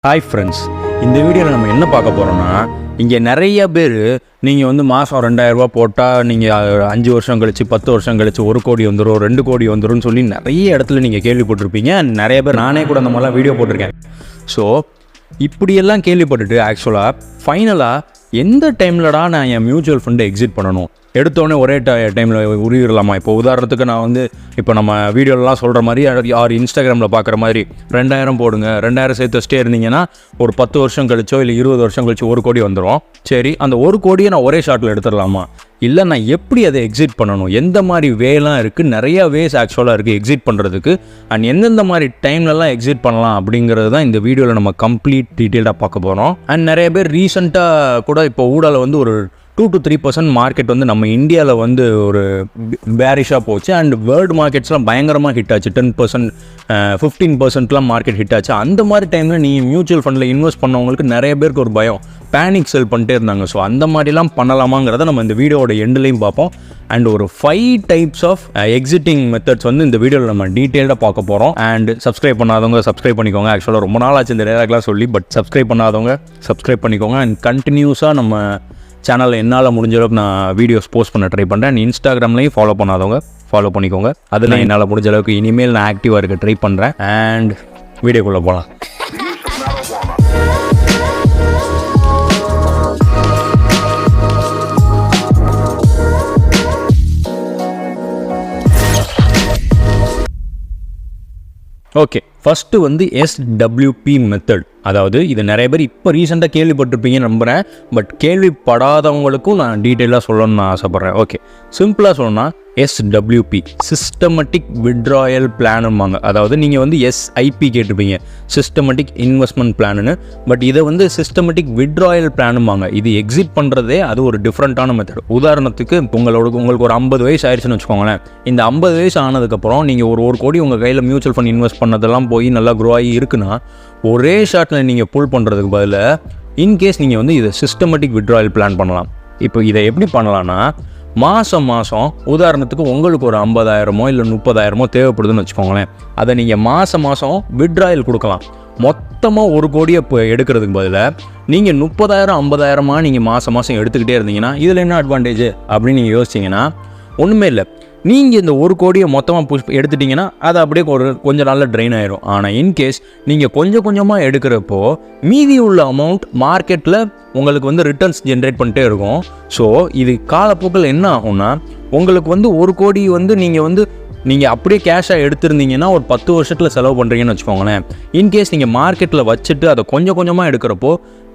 Hi friends, இந்த வீடியோவில் நம்ம என்ன பார்க்க போகிறோன்னா, இங்கே நிறைய பேர் நீங்கள் வந்து மாதம் 2000 ரூபா போட்டால் நீங்கள் 5 வருஷம் கழிச்சு 10 வருஷம் கழிச்சு 1 கோடி வந்துடும் 2 கோடி வந்துடும் சொல்லி நிறைய இடத்துல நீங்கள் கேள்விப்பட்டிருப்பீங்க. நிறைய பேர், நானே கூட அந்த மாதிரிலாம் வீடியோ போட்டிருக்கேன். ஸோ இப்படியெல்லாம் கேள்விப்பட்டுட்டு ஆக்சுவலாக ஃபைனலாக எந்த டைம்லடா நான் என் மியூச்சுவல் ஃபண்டை எக்ஸிட் பண்ணணும், எடுத்தோடனே ஒரே டைமில் உருவிடலாமா? இப்போ உதாரணத்துக்கு நான் வந்து இப்போ நம்ம வீடியோலலாம் சொல்கிற மாதிரி யார் இன்ஸ்டாகிராமில் பார்க்குற மாதிரி 2000 போடுங்க, 2000 சேர்த்து வச்சுட்டே இருந்தீங்கன்னா ஒரு 10 வருஷம் கழிச்சோ இல்லை 20 வருஷம் கழிச்சோ 1 கோடி வந்துடும். சரி, அந்த 1 கோடியை நான் ஒரே ஷாட்டில் எடுத்துடலாமா? இல்லை நான் எப்படி அதை எக்ஸிட் பண்ணணும், எந்த மாதிரி வேலாம் இருக்குது, நிறையா வேஸ் ஆக்சுவலாக இருக்குது எக்ஸிட் பண்ணுறதுக்கு, அண்ட் எந்தெந்த மாதிரி டைம்லலாம் எக்ஸிட் பண்ணலாம் அப்படிங்கிறது தான் இந்த வீடியோவில் நம்ம கம்ப்ளீட் டீட்டெயிலாக பார்க்க போகிறோம். அண்ட் நிறைய பேர் ரீசெண்டாக கூட இப்போ ஊடால வந்து ஒரு 2 to 3% மார்க்கெட் வந்து நம்ம இந்தியாவில் வந்து ஒரு பேரிஷாக போச்சு. அண்ட் வேர்ல்டு மார்க்கெட்ஸ்லாம் பயங்கரமாக ஹிட் ஆச்சு. 10% 15%லாம் மார்க்கெட் ஹிட் ஆச்சு. அந்த மாதிரி டைமில் நீங்கள் மியூச்சுவல் ஃபண்டில் இன்வெஸ்ட் பண்ணவங்களுக்கு நிறைய பேருக்கு ஒரு பயம், பேனிக் செல் பண்ணிட்டே இருந்தாங்க. ஸோ அந்த மாதிரிலாம் பண்ணலாமாங்கிறத நம்ம இந்த வீடியோவோட எண்ட்லேயும் பார்ப்போம். அண்ட் ஒரு 5 டைப்ஸ் ஆஃப் எக்ஸிட்டிங் மெத்தட்ஸ் வந்து இந்த வீடியோவில் நம்ம டீட்டெயிலாக பார்க்க போகிறோம். அண்ட் சப்ஸ்கிரைப் பண்ணாதவங்க சப்ஸ்கிரைப் பண்ணிக்கோங்க. ஆக்சுவலாக ரொம்ப நாள் ஆச்சு இந்த டேரக்ட்லாம் சொல்லி, பட் சப்ஸ்கிரைப் பண்ணாதவங்க சப்ஸ்கிரைப் பண்ணிக்கோங்க. அண்ட் கண்டினியூஸாக நம்ம சேனலில் என்னால் முடிஞ்ச அளவுக்கு நான் வீடியோஸ் போஸ்ட் பண்ண ட்ரை பண்ணுறேன். அண்ட் இன்ஸ்டாகிராம்லேயும் ஃபாலோ பண்ணாதவங்க ஃபாலோ பண்ணிக்கோங்க. அதில் என்னால் முடிஞ்ச அளவுக்கு இனிமேல் நான் ஆக்டிவாக இருக்க ட்ரை பண்ணுறேன். அண்ட் வீடியோக்குள்ளே போகலாம். ஓகே, ஃபஸ்ட்டு வந்து SWP மெத்தட். அதாவது இது நிறைய பேர் இப்போ ரீசெண்டாக கேள்விப்பட்டிருப்பீங்கன்னு நம்புகிறேன். பட் கேள்விப்படாதவங்களுக்கும் நான் டீட்டெயிலாக சொல்லணும்னு நான் ஆசைப்பட்றேன். ஓகே, சிம்பிளாக சொல்லணும்னா SWP சிஸ்டமேட்டிக் விட்ராயல் பிளானும்பாங்க. அதாவது நீங்கள் வந்து SIP கேட்டிருப்பீங்க, சிஸ்டமேட்டிக் இன்வெஸ்ட்மெண்ட் பிளான்னு. பட் இதை வந்து சிஸ்டமேட்டிக் விட்ராயல் பிளானும்பாங்க. இது எக்ஸிட் பண்ணுறதே அது ஒரு டிஃப்ரெண்ட்டான மெத்தட். உதாரணத்துக்கு உங்களுக்கு ஒரு 50 வயசு ஆயிடுச்சுன்னு வச்சுக்கோங்களேன். இந்த 50 வயசு ஆனதுக்கப்புறம் நீங்கள் ஒரு கோடி உங்கள் கையில் மியூச்சுவல் ஃபண்ட் இன்வெஸ்ட் பண்ணதெல்லாம் போய் நல்லா க்ரோ ஆகி இருக்குன்னா, ஒரே ஷாட்டில் நீங்கள் புல் பண்ணுறதுக்கு பதிலாக இன்கேஸ் நீங்கள் வந்து இதை சிஸ்டமேட்டிக் விட்ராயல் பிளான் பண்ணலாம். இப்போ இதை எப்படி பண்ணலான்னா, மாதம் உதாரணத்துக்கு உங்களுக்கு ஒரு 50,000 இல்லை 30,000 தேவைப்படுதுன்னு வச்சுக்கோங்களேன். அதை நீங்கள் மாதம் விட்ராயல் கொடுக்கலாம். மொத்தமாக 1 கோடியை இப்போ எடுக்கிறதுக்கு பதிலாக நீங்கள் 30,000 50,000 நீங்கள் மாதம் எடுத்துக்கிட்டே இருந்தீங்கன்னா இதில் என்ன அட்வான்டேஜ் அப்படின்னு நீங்கள் யோசிச்சிங்கன்னா ஒன்றுமே இல்லை. நீங்கள் இந்த 1 கோடியை மொத்தமாக எடுத்துட்டிங்கன்னா அது அப்படியே கொஞ்சம் நாளில் ட்ரெயின் ஆயிரும். ஆனால் இன்கேஸ் நீங்கள் கொஞ்சமாக எடுக்கிறப்போ மீதி உள்ள அமௌண்ட் மார்க்கெட்டில் உங்களுக்கு வந்து ரிட்டர்ன்ஸ் ஜென்ரேட் பண்ணிட்டே இருக்கும். ஸோ இது காலப்போக்கில் என்ன ஆகும்னா, உங்களுக்கு வந்து 1 கோடி வந்து நீங்கள் அப்படியே கேஷாக எடுத்திருந்தீங்கன்னா ஒரு 10 வருஷத்தில் செலவு பண்ணுறீங்கன்னு வச்சுக்கோங்களேன். இன்கேஸ் நீங்கள் மார்க்கெட்டில் வச்சுட்டு அதை கொஞ்சமாக எடுக்கிறப்போ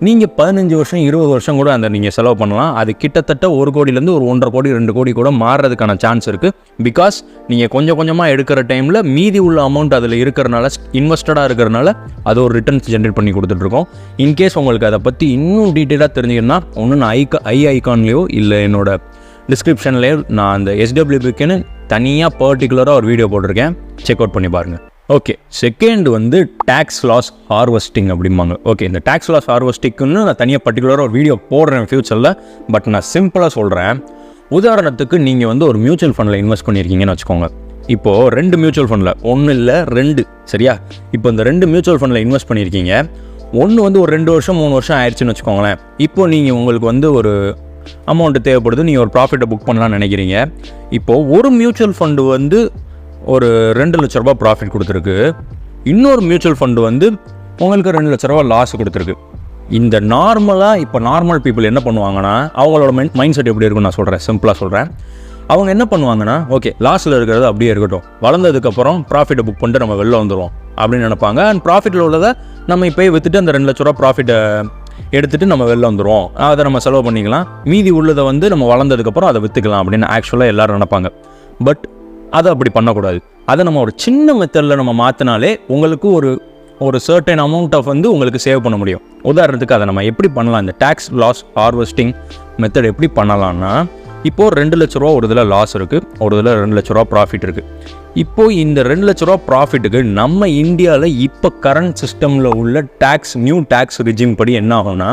நீங்கள் 15 வருஷம் 20 வருஷம் கூட அந்த நீங்கள் செலவு பண்ணலாம். அது கிட்டத்தட்ட 1 கோடியிலேருந்து ஒரு 1.5 கோடி 2 கோடி கூட மாறுறதுக்கான சான்ஸ் இருக்குது. பிகாஸ் நீங்கள் கொஞ்சமாக எடுக்கிற டைமில் மீதி உள்ள அமௌண்ட் அதில் இருக்கிறனால, இன்வெஸ்டடாக இருக்கிறனால அது ஒரு ரிட்டர்ன்ஸ் ஜென்ரேட் பண்ணி கொடுத்துட்ருக்கோம். இன்கேஸ் உங்களுக்கு அதை பற்றி இன்னும் டீட்டெயிலாக தெரிஞ்சுக்கணும்னா ஒன்று நான் ஐகான்லேயோ இல்லை என்னோட டிஸ்கிரிப்ஷன்லேயோ நான் அந்த SWPக்குன்னு தனியாக பர்டிகுலராக ஒரு வீடியோ போட்டிருக்கேன், செக் அவுட் பண்ணி பாருங்கள். ஓகே, செகண்ட் வந்து டேக்ஸ் லாஸ் ஹார்வெஸ்டிங் அப்படிம்பாங்க. ஓகே, இந்த டேக்ஸ் லாஸ் ஹார்வெஸ்டிங்னு நான் தனியாக பர்டிகுலராக ஒரு வீடியோ போடுறேன் ஃபியூச்சரில். பட் நான் சிம்பிளாக சொல்கிறேன். உதாரணத்துக்கு நீங்கள் வந்து ஒரு மியூச்சுவல் ஃபண்டில் இன்வெஸ்ட் பண்ணியிருக்கீங்கன்னு வச்சுக்கோங்க. இப்போது 2 மியூச்சுவல் ஃபண்டில், 1 இல்லை 2, சரியா? இப்போ இந்த 2 மியூச்சுவல் ஃபண்டில் இன்வெஸ்ட் பண்ணியிருக்கீங்க. ஒன்று வந்து ஒரு 2 வருஷம் 3 வருஷம் ஆயிடுச்சுன்னு வச்சுக்கோங்களேன். இப்போது நீங்கள் உங்களுக்கு வந்து ஒரு அமௌண்ட்டு தேவைப்படுது, நீங்கள் ஒரு ப்ராஃபிட்டை புக் பண்ணலான்னு நினைக்கிறீங்க. இப்போது ஒரு மியூச்சுவல் ஃபண்டு வந்து ஒரு 2 லட்ச ரூபா ப்ராஃபிட் கொடுத்துருக்கு, இன்னொரு மியூச்சுவல் ஃபண்டு வந்து உங்களுக்கு 2 லட்ச ரூபா லாஸ் கொடுத்துருக்கு. இந்த நார்மல் பீப்புள் என்ன பண்ணுவாங்கன்னா, அவங்களோட மைண்ட் செட் எப்படி இருக்குன்னு நான் சொல்கிறேன், சிம்பிளாக சொல்கிறேன். அவங்க என்ன பண்ணுவாங்கன்னா, ஓகே லாஸில் இருக்கிறது அப்படியே இருக்கட்டும், வளர்ந்ததுக்கப்புறம் ப்ராஃபிட்டை புக் பண்ணிட்டு நம்ம வெளில வந்துடுவோம் அப்படின்னு நினைப்பாங்க. அண்ட் ப்ராஃபிட்டில் உள்ளதை நம்ம இப்போ விற்றுட்டு அந்த 2 லட்ச ரூபா ப்ராஃபிட்டை எடுத்துகிட்டு நம்ம வெளில வந்துடுவோம், அதை நம்ம செலவு பண்ணிக்கலாம், மீதி உள்ளதை வந்து நம்ம வளர்ந்ததுக்கப்புறம் அதை விற்றுக்கலாம் அப்படின்னு ஆக்சுவலாக எல்லோரும் நினைப்பாங்க. பட் அதை அப்படி பண்ணக்கூடாது. அதை நம்ம ஒரு சின்ன மெத்தடில் நம்ம மாற்றினாலே உங்களுக்கு ஒரு சர்டன் அமௌண்ட் ஆஃப் வந்து உங்களுக்கு சேவ் பண்ண முடியும். உதாரணத்துக்கு அதை நம்ம எப்படி பண்ணலாம், இந்த டேக்ஸ் லாஸ் ஹார்வெஸ்டிங் மெத்தட் எப்படி பண்ணலாம்னா, இப்போது 2 லட்ச ரூபா ஒரு இதில் லாஸ் இருக்குது, ஒரு இதில் 2 லட்ச ரூபா ப்ராஃபிட் இருக்குது. இப்போது இந்த 2 லட்ச ரூபா ப்ராஃபிட்டுக்கு நம்ம இந்தியாவில் இப்போ கரண்ட் சிஸ்டமில் உள்ள நியூ டேக்ஸ் ரிஜிம் படி என்ன ஆகும்னா,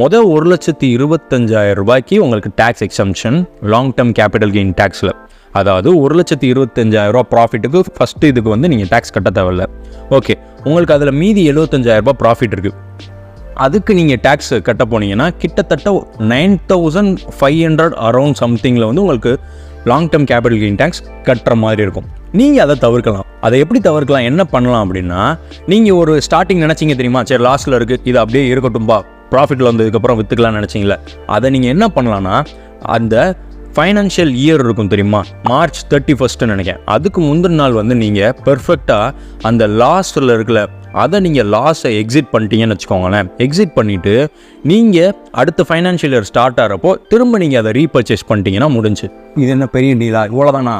1,25,000 ரூபாய்க்கு உங்களுக்கு tax exemption long term capital gain டேக்ஸில். அதாவது 1,25,000 ப்ராஃபிட்டுக்கு ஃபஸ்ட்டு இதுக்கு வந்து நீங்கள் டேக்ஸ் கட்ட தேவையில்லை. ஓகே, உங்களுக்கு அதில் மீதி 75,000 ப்ராஃபிட் இருக்குது. அதுக்கு நீங்கள் டேக்ஸ் கட்ட போனீங்கன்னா கிட்டத்தட்ட 9,500 அரௌண்ட் சம்திங்கில் வந்து உங்களுக்கு long term capital gain tax கட்டுற மாதிரி இருக்கும். நீங்கள் அதை தவிர்க்கலாம். அதை எப்படி தவிர்க்கலாம், என்ன பண்ணலாம் அப்படின்னா, நீங்கள் ஒரு ஸ்டார்டிங் நினச்சிங்க தெரியுமா, சரி லாஸ்ட்டில் இருக்குது இது அப்படியே இருக்கட்டும்பா, ப்ராஃபிட்டில் வந்ததுக்கப்புறம் விற்றுக்கலாம்னு நினச்சிங்களே, அதை நீங்கள் என்ன பண்ணலான்னா, அந்த ஃபைனான்ஷியல் இயர் இருக்கும் தெரியுமா, March 31 நினைக்கிறேன், அதுக்கு முந்தின நாள் வந்து நீங்கள் பெர்ஃபெக்டாக அந்த லாஸ்ட்டில் இருக்கல அதை நீங்கள் லாஸை எக்ஸிட் பண்ணிட்டீங்கன்னு வச்சுக்கோங்களேன். எக்ஸிட் பண்ணிவிட்டு நீங்கள் அடுத்த ஃபைனான்ஷியல் இயர் ஸ்டார்ட் ஆகிறப்போ திரும்ப நீங்கள் அதை ரீபர்ச்சேஸ் பண்ணிட்டீங்கன்னா முடிஞ்சு. இது என்ன பெரிய டீலா, இவ்வளோதானா,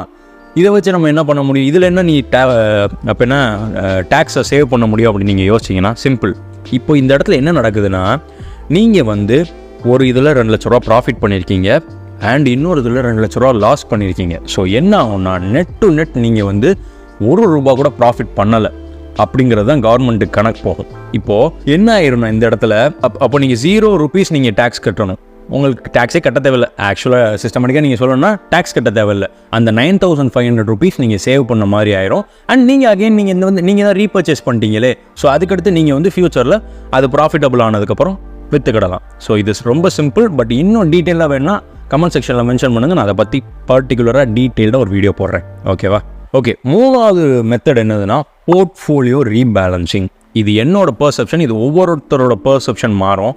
இதை வச்சு நம்ம என்ன பண்ண முடியும், இதில் என்ன நீ அப்போ என்ன டேக்ஸை சேவ் பண்ண முடியும் அப்படின்னு நீங்கள் யோசிச்சிங்கன்னா சிம்பிள். இப்போ இந்த இடத்துல என்ன நடக்குதுன்னா, நீங்கள் வந்து ஒரு இதில் 2 லட்ச ரூபா ப்ராஃபிட் பண்ணியிருக்கீங்க அண்ட் இன்னொரு இதில் 2 லட்ச ரூபா லாஸ் பண்ணியிருக்கீங்க. ஸோ என்ன ஆகும்னா, நெட் டு நெட் நீங்கள் வந்து ₹1 கூட ப்ராஃபிட் பண்ணலை அப்படிங்கிறது தான் கவர்மெண்ட்டுக்கு கணக்கு போகும். இப்போது என்ன ஆயிரும்னா இந்த இடத்துல அப்போ நீங்கள் ₹0 நீங்கள் டேக்ஸ் கட்டணும். உங்களுக்கு டேக்ஸே கட்ட தேவையில்லை. ஆக்சுவலாக சிஸ்டமேட்டிக்காக நீங்கள் சொல்லணும்னா டேக்ஸ் கட்ட தேவையில்லை. அந்த ₹9,500 நீங்கள் சேவ் பண்ண மாதிரி ஆயிரும். அண்ட் நீங்கள் அகைன் நீங்கள் தான் ரீபர்ச்சேஸ் பண்ணிட்டீங்களே, ஸோ அதுக்கடுத்து நீங்கள் வந்து ஃபியூச்சரில் அது ப்ராஃபிட்டபிள் ஆனதுக்கப்புறம் விற்றுக்கிடலாம். ஸோ இது ரொம்ப சிம்பிள். பட் இன்னும் டீட்டெயிலாக வேணுன்னா கமெண்ட் செக்ஷனில் மென்ஷன் பண்ணுங்கள், நான் அதை பற்றி பர்டிகுலராக டீட்டெயில்டாக ஒரு வீடியோ போடுறேன். ஓகேவா? ஓகே, 3வது மெத்தட் என்னதுன்னா போர்ட்ஃபோலியோ ரீபேலன்சிங். இது என்னோட பெர்செப்ஷன், இது ஒவ்வொருத்தரோட பெர்செப்ஷன் மாறும்.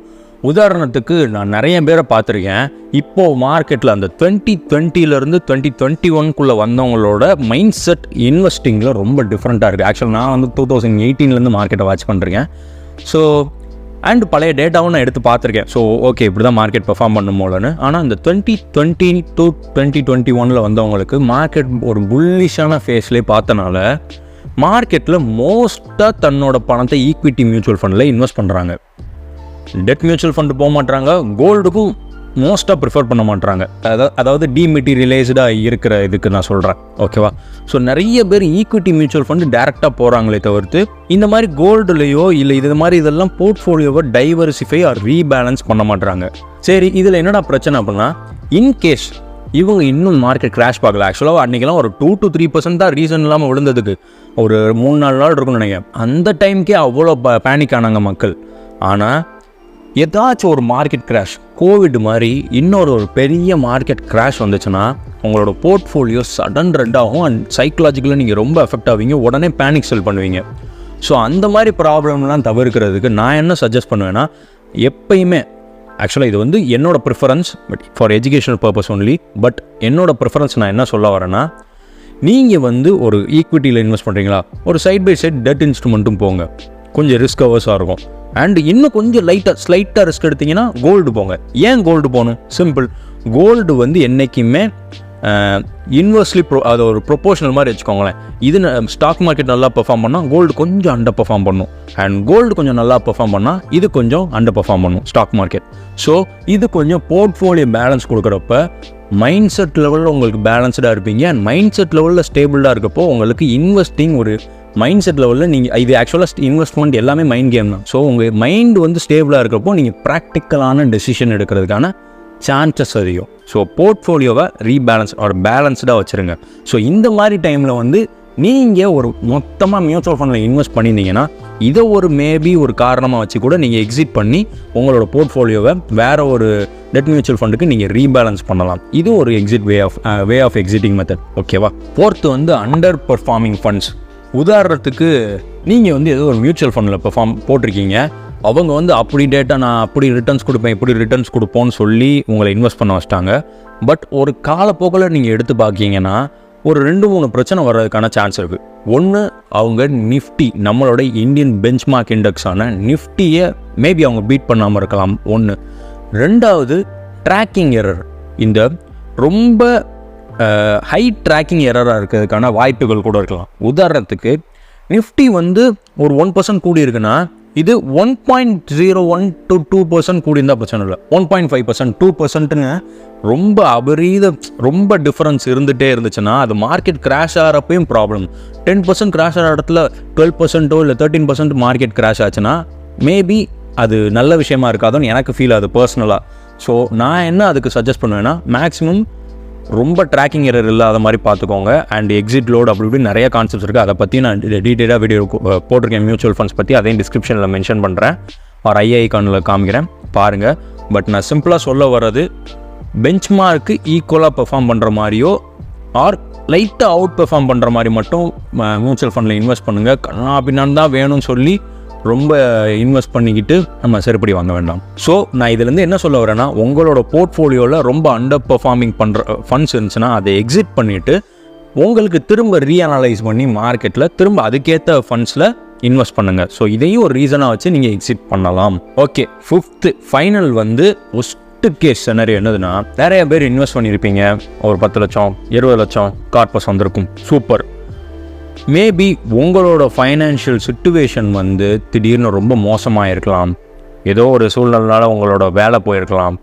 உதாரணத்துக்கு நான் நிறைய பேரை பார்த்துருக்கேன். இப்போது மார்க்கெட்டில் அந்த 2020 2021 வந்தவங்களோட மைண்ட் செட் இன்வெஸ்டிங்கில் ரொம்ப டிஃப்ரெண்ட்டாக இருக்குது. ஆக்சுவலாக நான் வந்து 2018 மார்க்கெட்டை வாட்ச் பண்ணுறேன். ஸோ அண்ட் பழைய டேட்டாவும் நான் எடுத்து பார்த்துருக்கேன். ஸோ ஓகே, இப்படி தான் மார்க்கெட் பெர்ஃபார்ம் பண்ணும் போலன்னு. ஆனால் இந்த 2020 to 2021 வந்தவங்களுக்கு மார்க்கெட் ஒரு புல்லிஷான ஃபேஸ்லேயே பார்த்தனால மார்க்கெட்டில் மோஸ்ட்டாக தன்னோட பணத்தை ஈக்விட்டி மியூச்சுவல் ஃபண்டில் இன்வெஸ்ட் பண்ணுறாங்க. டெட் மியூச்சுவல் ஃபண்டு போக மாட்டாங்க, கோல்டுக்கும் மோஸ்ட்டாக ப்ரிஃபர் பண்ண மாட்டாங்க. அதாவது டிமெட்டீரியலைஸ்டாக இருக்கிற இதுக்கு நான் சொல்கிறேன். ஓகேவா? ஸோ நிறைய பேர் ஈக்விட்டி மியூச்சுவல் ஃபண்டு டேரெக்டாக போகிறாங்களே தவிர்த்து இந்த மாதிரி கோல்டுலையோ இல்லை இது மாதிரி இதெல்லாம் போர்ட்ஃபோலியோவை டைவர்சிஃபை ஆர் ரீபேலன்ஸ் பண்ண மாட்டாங்க. சரி, இதில் என்னடா பிரச்சனை அப்படின்னா, இன்கேஸ் இவங்க இன்னும் மார்க்கெட் கிராஷ் பார்க்கல. ஆக்சுவலாக அன்றைக்கெல்லாம் ஒரு 2 to 3% தான் ரீசன் இல்லாமல் விழுந்ததுக்கு ஒரு 3-4 நாள் இருக்கும்னு நினைக்கிறேன். அந்த டைம்க்கே அவ்வளோ பேனிக் ஆனாங்க மக்கள். ஆனால் ஏதாச்சும் ஒரு மார்க்கெட் கிராஷ், கோவிட் மாதிரி இன்னொரு பெரிய மார்க்கெட் கிராஷ் வந்துச்சுன்னா உங்களோட போர்ட்ஃபோலியோ சடன் ரெட் ஆகும் அண்ட் சைக்கலாஜிக்கலாக நீங்கள் ரொம்ப எஃபெக்ட் ஆவீங்க, உடனே பேனிக் செல் பண்ணுவீங்க. ஸோ அந்த மாதிரி ப்ராப்ளம்லாம் தவிர்க்கிறதுக்கு நான் என்ன சஜஸ்ட் பண்ணுவேன்னா, எப்பயுமே ஆக்சுவலாக இது வந்து என்னோட preference, but for educational purpose only. But என்னோட ப்ரிஃபரன்ஸ் நான் என்ன சொல்ல வரேன்னா, நீங்கள் வந்து ஒரு ஈக்விட்டியில் இன்வெஸ்ட் பண்ணுறீங்களா, ஒரு சைட் பை சைட் டெட் இன்ஸ்ட்ருமெண்ட்டும் போங்க, கொஞ்சம் ரிஸ்க் அவர்ஸாக இருக்கும். அண்ட் இன்னும் கொஞ்சம் ஸ்லைட்டாக ரிஸ்க் எடுத்திங்கன்னா கோல்டு போங்க. ஏன் கோல்டு போகணும்? சிம்பிள். கோல்டு வந்து என்றைக்குமே இன்வெர்ஸ்லி அது ஒரு ப்ரொபோஷனல் மாதிரி வச்சுக்கோங்களேன். இது ஸ்டாக் மார்க்கெட் நல்லா பெர்ஃபார்ம் பண்ணால் கோல்டு கொஞ்சம் அண்டர் பெர்ஃபார்ம் பண்ணும், அண்ட் கோல்டு கொஞ்சம் நல்லா பெர்ஃபார்ம் பண்ணால் இது கொஞ்சம் அண்டர் பெர்ஃபார்ம் பண்ணும் ஸ்டாக் மார்க்கெட். ஸோ இது கொஞ்சம் போர்ட்ஃபோலியோ பேலன்ஸ் கொடுக்குறப்ப மைண்ட் செட் லெவலில் உங்களுக்கு பேலன்ஸ்டாக இருப்பீங்க. அண்ட் மைண்ட் செட் லெவலில் ஸ்டேபிளாக இருக்கப்போ உங்களுக்கு இன்வெஸ்டிங் ஒரு மைண்ட் செட் லெவலில் நீங்கள் இது ஆக்சுவலாக இன்வெஸ்ட்மெண்ட் எல்லாமே மைண்ட் கேம் தான். ஸோ உங்கள் மைண்டு வந்து ஸ்டேபிளாக இருக்கிறப்போ நீங்கள் ப்ராக்டிக்கலான டெசிஷன் எடுக்கிறதுக்கான சான்சஸ் அதிகம். ஸோ போர்ட்ஃபோலியோவை ரீபேலன்ஸ் ஒரு பேலன்ஸ்டாக வச்சுருங்க. ஸோ இந்த மாதிரி டைமில் வந்து நீங்கள் ஒரு மொத்தமாக மியூச்சுவல் ஃபண்டில் இன்வெஸ்ட் பண்ணியிருந்தீங்கன்னா இதை ஒரு மேபி ஒரு காரணமாக வச்சு கூட நீங்கள் எக்ஸிட் பண்ணி உங்களோட போர்ட்ஃபோலியோவை வேறு ஒரு டெட் மியூச்சுவல் ஃபண்டுக்கு நீங்கள் ரீபேலன்ஸ் பண்ணலாம். இது ஒரு exit way of exiting method. ஓகேவா? 4th வந்து அண்டர் பெர்ஃபார்மிங் ஃபண்ட்ஸ். உதாரணத்துக்கு நீங்கள் வந்து ஏதோ ஒரு மியூச்சுவல் ஃபண்டில் போட்டிருக்கீங்க, அவங்க வந்து அப்படி டேட்டா நான் அப்படி ரிட்டர்ன்ஸ் கொடுப்பேன் இப்படி ரிட்டர்ன்ஸ் கொடுப்போன்னு சொல்லி உங்களை இன்வெஸ்ட் பண்ண வச்சிட்டாங்க. பட் ஒரு காலப்போக்கில் நீங்கள் எடுத்து பார்க்கிங்கன்னா ஒரு 2-3 பிரச்சனை வர்றதுக்கான சான்ஸ் இருக்குது. ஒன்று, அவங்க நிஃப்டி நம்மளோட இந்தியன் பெஞ்ச்மார்க் இண்டெக்ஸான நிஃப்டியை மேபி அவங்க பீட் பண்ணாமல் இருக்கலாம். ஒன்று. 2வது, ட்ராக்கிங் எரர். இந்த ரொம்ப ஹை ட்ராக்கிங் எரராக இருக்கிறதுக்கான வாய்ப்புகள் கூட இருக்கலாம். உதாரணத்துக்கு நிஃப்டி வந்து ஒரு 1% கூடி இருக்குன்னா இது 1.01 to 2% கூடியிருந்தால் பிரச்சனை இல்லை. 1.5% 2%ங்க ரொம்ப ரொம்ப டிஃப்ரென்ஸ் இருந்துகிட்டே இருந்துச்சுன்னா அது மார்க்கெட் கிராஷ் ஆகிறப்பையும் ப்ராப்ளம். 10% கிராஷ் ஆகிற இடத்துல 12% இல்லை 13% மார்க்கெட் கிராஷ் ஆச்சுன்னா மேபி அது நல்ல விஷயமா இருக்காதுன்னு எனக்கு ஃபீல் ஆகுது பர்சனலாக. ஸோ நான் என்ன அதுக்கு சஜஸ்ட் பண்ணுவேன்னா, மேக்ஸிமம் ரொம்ப ட்ராக்கிங் எரர் இல்லாத மாதிரி பார்த்துக்கோங்க. அண்ட் எக்ஸிட் லோட் அப்படி இப்படி நிறைய கான்செப்ட்ஸ் இருக்குது. அதை பற்றி நான் டீட்டெயிலாக வீடியோ போட்டிருக்கேன் மியூச்சுவல் ஃபண்ட்ஸ் பற்றி, அதையும் டிஸ்கிரிப்ஷனில் மென்ஷன் பண்ணுறேன். ஒரு ஐகானில் காமிக்கிறேன் பாருங்கள். பட் நான் சிம்பிளாக சொல்ல வர்றது பெஞ்ச் மார்க்கு ஈக்குவலாக பெர்ஃபார்ம் பண்ணுற மாதிரியோ ஆர் லைட்டாக அவுட் பெர்ஃபார்ம் பண்ணுற மாதிரி மட்டும் மியூச்சுவல் ஃபண்டில் இன்வெஸ்ட் பண்ணுங்கள். பின்னான்னு தான் வேணும்னு சொல்லி ரொம்ப இன்வெஸ்ட் பண்ணிக்கிட்டு நம்ம செருப்படி வாங்க வேண்டாம். ஸோ நான் இதுலேருந்து என்ன சொல்ல வரேன்னா, உங்களோட போர்ட்ஃபோலியோவில் ரொம்ப அண்டர் பெர்ஃபார்மிங் பண்ணுற ஃபண்ட்ஸ் இருந்துச்சுன்னா அதை எக்ஸிட் பண்ணிவிட்டு உங்களுக்கு திரும்ப ரீஅனலைஸ் பண்ணி மார்க்கெட்டில் திரும்ப அதுக்கேற்ற ஃபண்ட்ஸில் இன்வெஸ்ட் பண்ணுங்கள். ஸோ இதையும் ஒரு ரீசனாக வச்சு நீங்கள் எக்ஸிட் பண்ணலாம். ஓகே, 5th ஃபைனல் வந்து ஒஸ்ட் கேஸ் சினரியோ என்னதுன்னா, நிறைய பேர் இன்வெஸ்ட் பண்ணியிருப்பீங்க. ஒரு 10 லட்சம் 20 லட்சம் கார்பஸ் வந்திருக்கும், சூப்பர். மேபி உங்களோட ஃபைனான்ஷியல் சிச்சுவேஷன் வந்து திடீர்னு ரொம்ப மோசமாக இருக்கலாம். ஏதோ ஒரு சூழ்நிலைனால உங்களோட வேலை போயிருக்கலாம்.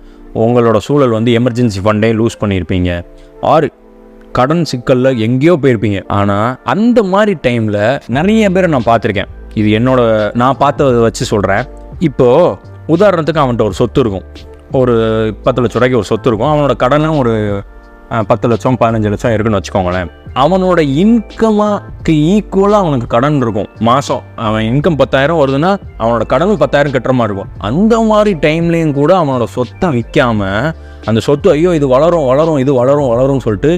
உங்களோட சூழல் வந்து எமர்ஜென்சி ஃபண்டே லூஸ் பண்ணியிருப்பீங்க. ஆர் கடன் சிக்கலில் எங்கேயோ போயிருப்பீங்க. ஆனால் அந்த மாதிரி டைமில் நிறைய பேரை நான் பார்த்துருக்கேன். இது நான் பார்த்ததை வச்சு சொல்கிறேன். இப்போது உதாரணத்துக்கு அவன்கிட்ட ஒரு சொத்து இருக்கும், ஒரு 10 லட்ச ரூபாய்க்கு ஒரு சொத்து இருக்கும். அவனோட கடனும் ஒரு 10 லட்சம் 15 லட்சம் இருக்குன்னு வச்சுக்கோங்களேன். அவனோட இன்கமாக்கு ஈக்குவலாக அவனுக்கு கடன் இருக்கும். மாதம் அவன் இன்கம் 10,000 வருதுன்னா அவனோட கடனும் 10,000 கட்டுற மாதிரி இருக்கும். அந்த மாதிரி டைம்லேயும் கூட அவனோட சொத்தை விற்காமல் அந்த சொத்து ஐயோ இது வளரும் இது வளரும்னு சொல்லிட்டு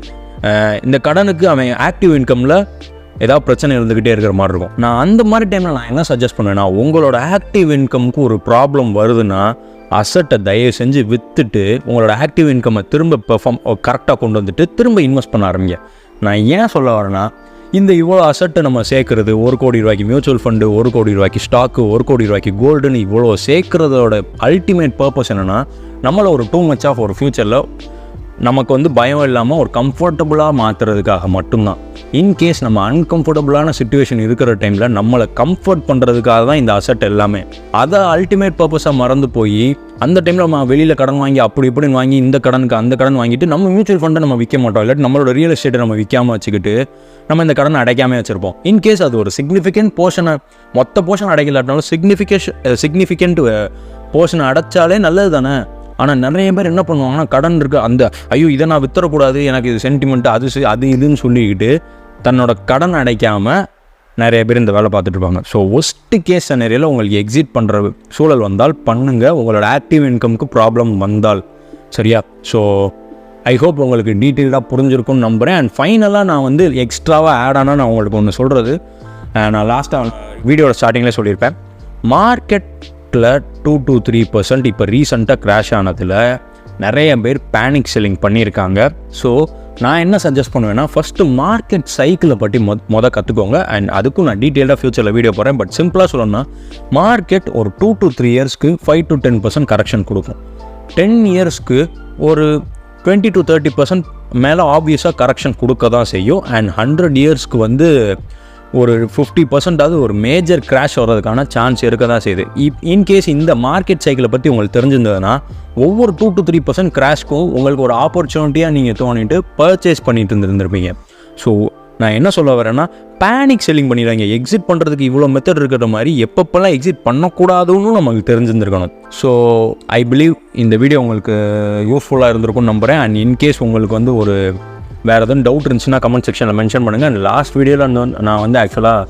இந்த கடனுக்கு அவன் ஆக்டிவ் இன்கமில் ஏதாவது பிரச்சனை இருந்துக்கிட்டே இருக்கிற மாதிரி இருக்கும். நான் அந்த மாதிரி டைமில் நான் என்ன சஜஸ்ட் பண்ணுவேன்னா, உங்களோட ஆக்டிவ் இன்கமுக்கு ஒரு ப்ராப்ளம் வருதுன்னா அசட்டை தயவு செஞ்சு விற்றுட்டு உங்களோட ஆக்டிவ் இன்கம்மை திரும்ப கரெக்டாக கொண்டு வந்துட்டு திரும்ப இன்வெஸ்ட் பண்ண ஆரம்பிங்க. நான் ஏன் சொல்ல வரேன்னா, இந்த இவ்வளோ அசட்டை நம்ம சேர்க்குறது, 1 கோடி ரூபாய்க்கு மியூச்சுவல் ஃபண்டு, 1 கோடி ரூபாய்க்கு ஸ்டாக்கு, 1 கோடி ரூபாய்க்கு கோல்டுன்னு இவ்வளோ சேர்க்குறதோட அல்டிமேட் பர்பஸ் என்னென்னா, நம்மளை ஒரு டூ மச் ஆஃப் ஒரு ஃப்யூச்சரில் நமக்கு வந்து பயம் இல்லாமல் ஒரு கம்ஃபர்டபுளாக மாற்றுறதுக்காக மட்டும்தான். இன்கேஸ் நம்ம அன்கம்ஃபர்டபுளான சிச்சுவேஷன் இருக்கிற டைமில் நம்மளை கம்ஃபர்ட் பண்ணுறதுக்காக தான் இந்த அசட் எல்லாமே. அதை அல்டிமேட் பர்பஸாக மறந்து போய் அந்த டைமில் நம்ம வெளியில் கடன் வாங்கி அப்படி இப்படின்னு வாங்கி இந்த கடனுக்கு அந்த கடன் வாங்கிட்டு நம்ம மியூச்சுவல் ஃபண்டை நம்ம விற்க மாட்டோம். இல்லாட்டி நம்மளோட ரியல் எஸ்டேட்டை நம்ம விற்காமல் வச்சுக்கிட்டு நம்ம இந்த கடனை அடைக்காமல் வச்சுருப்போம். இன்கேஸ் அது ஒரு சிக்னிஃபிகண்ட் போர்ஷனை மொத்த போர்ஷன் அடைக்கலாட்டினாலும் சிக்னிஃபிகண்ட் போர்ஷனை அடைச்சாலே நல்லது தானே. ஆனால் நிறைய பேர் என்ன பண்ணுவாங்கன்னா, கடன் இருக்குது அந்த ஐயோ இதை நான் வித்துறக்கூடாது, எனக்கு இது சென்டிமெண்ட்டு அது இதுன்னு சொல்லிக்கிட்டு தன்னோட கடன் அடைக்காமல் நிறைய பேர் இந்த வேலை பார்த்துட்ருப்பாங்க. ஸோ ஒஸ்ட் கேஸ் சினரியோவில் உங்களுக்கு எக்ஸிட் பண்ணுற சூழல் வந்தால் பண்ணுங்கள், உங்களோட ஆக்டிவ் இன்கமுக்கு ப்ராப்ளம் வந்தால். சரியா? ஸோ ஐ ஹோப் உங்களுக்கு டீட்டெயில்டாக புரிஞ்சிருக்கும்னு நம்புகிறேன். அண்ட் ஃபைனலாக நான் வந்து எக்ஸ்ட்ராவாக ஆட் ஆனால் நான் உங்களுக்கு ஒன்று சொல்கிறது, நான் லாஸ்ட்டாக வீடியோட ஸ்டார்டிங்கில் சொல்லியிருப்பேன். மார்க்கெட்டில் 2 to 3% இப்போ ரீசெண்டாக க்ராஷ் ஆனதில் நிறைய பேர் பேனிக் செல்லிங் பண்ணியிருக்காங்க. ஸோ நான் என்ன சஜஸ்ட் பண்ணுவேன்னா, ஃபஸ்ட்டு மார்க்கெட் சைக்கிளை பற்றி கற்றுக்கோங்க. அண்ட் அதுக்கும் நான் டீட்டெயில்டாக ஃபியூச்சரில் வீடியோ போகிறேன். பட் சிம்பிளாக சொல்லணும்னா, மார்க்கெட் ஒரு 2 to 3 இயர்ஸ்க்கு 5 to 10% கரெக்ஷன் கொடுக்கும். 10 இயர்ஸ்க்கு ஒரு 20 to 30% மேலே ஆப்வியஸாக கரெக்ஷன் கொடுக்க தான் செய்யும். அண்ட் 100 இயர்ஸ்க்கு வந்து ஒரு 50% ஒரு மேஜர் கிராஷ் வர்றதுக்கான சான்ஸ் இருக்க தான் செய்யுது. இன்கேஸ் இந்த மார்க்கெட் சைக்கிளை பற்றி உங்களுக்கு தெரிஞ்சிருந்ததுன்னா, ஒவ்வொரு 2 to 3% கிராஷ்க்கும் உங்களுக்கு ஒரு ஆப்பர்ச்சுனிட்டியாக நீங்கள் தோணிட்டு பர்ச்சேஸ் பண்ணிட்டு இருந்திருப்பீங்க. ஸோ நான் என்ன சொல்ல வரேன்னா, பேனிக் செல்லிங் பண்ணிடுறாங்க. எக்ஸிட் பண்ணுறதுக்கு இவ்வளோ மெத்தட் இருக்கிற மாதிரி எப்பப்பெல்லாம் எக்ஸிட் பண்ணக்கூடாதுன்னு நமக்கு தெரிஞ்சிருந்துருக்கணும். ஸோ ஐ பிலீவ் இந்த வீடியோ உங்களுக்கு யூஸ்ஃபுல்லாக இருந்திருக்கும்னு நம்புகிறேன். அண்ட் இன்கேஸ் உங்களுக்கு வந்து ஒரு வேறு எதுவும் டவுட் இருந்துச்சுன்னா கமெண்ட் செக்ஷனில் மென்ஷன் பண்ணுங்கள். அண்ட் லாஸ்ட் வீடியோவில் நான் வந்து ஆக்சுவலாக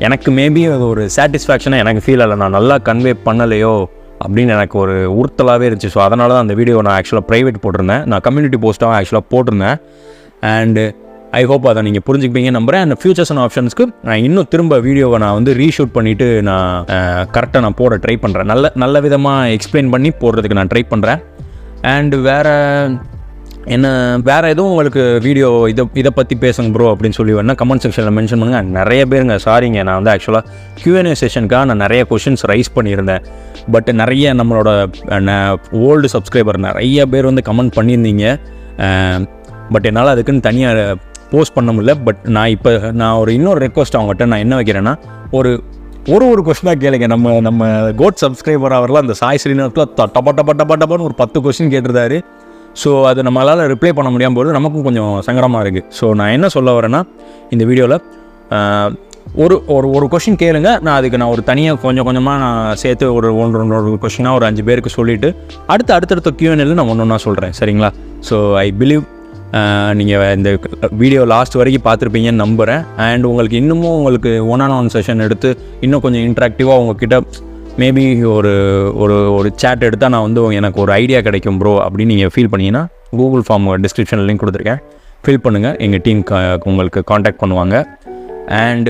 எனக்கு மேபி அது ஒரு சாட்டிஸ்ஃபேக்ஷனாக எனக்கு ஃபீல் ஆகலை, நான் நல்லா கன்வே பண்ணலையோ அப்படின்னு எனக்கு ஒரு உறுத்தலாகவே இருந்துச்சு. ஸோ அதனால தான் அந்த வீடியோ நான் ஆக்சுவலாக ப்ரைவேட் போட்டிருந்தேன், நான் கம்யூனிட்டி போஸ்ட்டாக ஆக்சுவலாக போட்டிருந்தேன். அண்டு ஐ ஹோப் அதை நீங்கள் புரிஞ்சுப்பீங்க நம்புகிறேன். அண்ட் ஃபியூச்சர்ஸ் அண்ட் ஆப்ஷன்ஸ்க்கு நான் இன்னும் திரும்ப வீடியோவை நான் வந்து ரீஷூட் பண்ணிவிட்டு நான் கரெக்டாக நான் போட ட்ரை பண்ணுறேன். நல்ல விதமாக எக்ஸ்பிளைன் பண்ணி போடுறதுக்கு நான் ட்ரை பண்ணுறேன். அண்டு வேறு எதுவும் உங்களுக்கு வீடியோ இதை பற்றி பேசுங்க ப்ரோ அப்படின்னு சொல்லி வேணால் கமெண்ட் செக்ஷனில் மென்ஷன் பண்ணுங்கள். நிறைய பேருங்க சாரிங்க, நான் வந்து ஆக்சுவலாக Q&A செஷனுக்காக நான் நிறைய கொஷின்ஸ் ரைஸ் பண்ணியிருந்தேன். பட் நிறைய நம்மளோட ஓல்டு சப்ஸ்கிரைபர் நிறைய பேர் வந்து கமெண்ட் பண்ணியிருந்தீங்க. பட் என்னால் அதுக்குன்னு தனியாக போஸ்ட் பண்ண முடியல. பட் நான் இன்னொரு ரெக்வஸ்ட் அவங்ககிட்ட நான் என்ன வைக்கிறேன்னா, ஒரு கொஸ்டினாக கேளுங்க. நம்ம கோட் சப்ஸ்கிரைபர் அவரெலாம் அந்த சாய் ஸ்ரீநாத்தில் டப்பான்னு ஒரு 10 கொஸ்டின் கேட்டிருந்தாரு. ஸோ அது நம்மளால் ரிப்ளை பண்ண முடியாமல் போது நமக்கும் கொஞ்சம் சங்கடமாக இருக்குது. ஸோ நான் என்ன சொல்ல வரேன்னா, இந்த வீடியோவில் ஒரு கொஷின் கேளுங்க, நான் அதுக்கு நான் ஒரு தனியாக கொஞ்சமாக நான் சேர்த்து ஒரு கொஷினாக ஒரு 5 பேருக்கு சொல்லிவிட்டு அடுத்தடுத்த Q&Aல நான் ஒன்று சொல்கிறேன். சரிங்களா? ஸோ ஐ பிலீவ் நீங்கள் இந்த வீடியோ லாஸ்ட் வரைக்கும் பார்த்துருப்பீங்கன்னு நம்புகிறேன். அண்ட் உங்களுக்கு இன்னமும் உங்களுக்கு 1-on-1 செஷன் எடுத்து இன்னும் கொஞ்சம் இன்ட்ராக்டிவாக உங்ககிட்ட மேபி ஒரு ஒரு ஒரு சேட் எடுத்தால் நான் வந்து எனக்கு ஒரு ஐடியா கிடைக்கும் ப்ரோ அப்படின்னு நீங்கள் ஃபீல் பண்ணிங்கன்னா கூகுள் ஃபார்ம் டிஸ்கிரிப்ஷனில் லிங்க் கொடுத்துருக்கேன், ஃபில் பண்ணுங்கள், எங்கள் டீம் உங்களுக்கு காண்டாக்ட் பண்ணுவாங்க. அண்ட்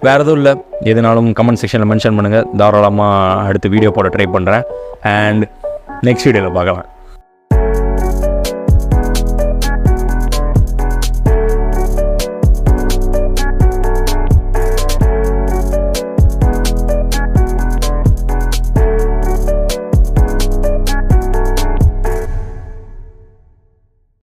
வேறு எதுவும் இல்லை, எதுனாலும் கமெண்ட் செக்ஷனில் மென்ஷன் பண்ணுங்கள், தாராளமாக அடுத்து வீடியோ போட ட்ரை பண்ணுறேன். அண்ட் நெக்ஸ்ட் வீடியோவில் பார்க்கலாம்.